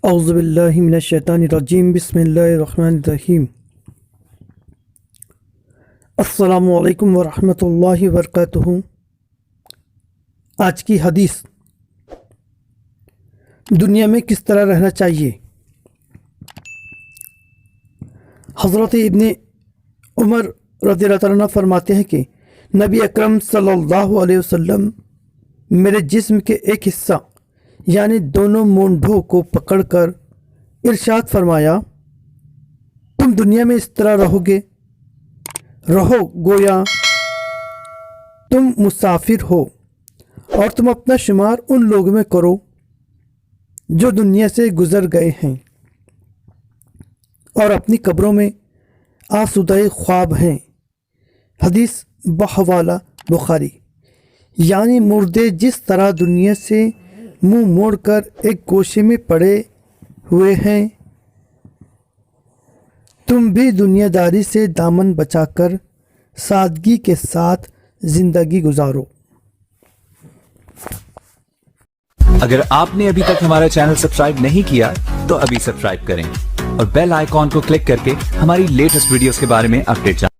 اعوذ باللہ من الشیطان الرجیم بسم اللہ الرحمن الرحیم السلام علیکم ورحمۃ اللہ وبرکاتہ۔ آج کی حدیث، دنیا میں کس طرح رہنا چاہیے۔ حضرت ابن عمر رضی اللہ تعالیٰ عنہ فرماتے ہیں کہ نبی اکرم صلی اللہ علیہ وسلم میرے جسم کے ایک حصہ یعنی دونوں مونڈھوں کو پکڑ کر ارشاد فرمایا، تم دنیا میں اس طرح رہو گویا تم مسافر ہو، اور تم اپنا شمار ان لوگوں میں کرو جو دنیا سے گزر گئے ہیں اور اپنی قبروں میں آسودہ خواب ہیں۔ حدیث بحوالہ بخاری۔ یعنی مردے جس طرح دنیا سے منہ موڑ کر ایک گوشے میں پڑے ہوئے ہیں، تم بھی دنیا داری سے دامن بچا کر سادگی کے ساتھ زندگی گزارو۔ اگر آپ نے ابھی تک ہمارا چینل سبسکرائب نہیں کیا تو ابھی سبسکرائب کریں اور بیل آئیکن کو کلک کر کے ہماری لیٹسٹ ویڈیوز کے بارے میں اپڈیٹ جانیں۔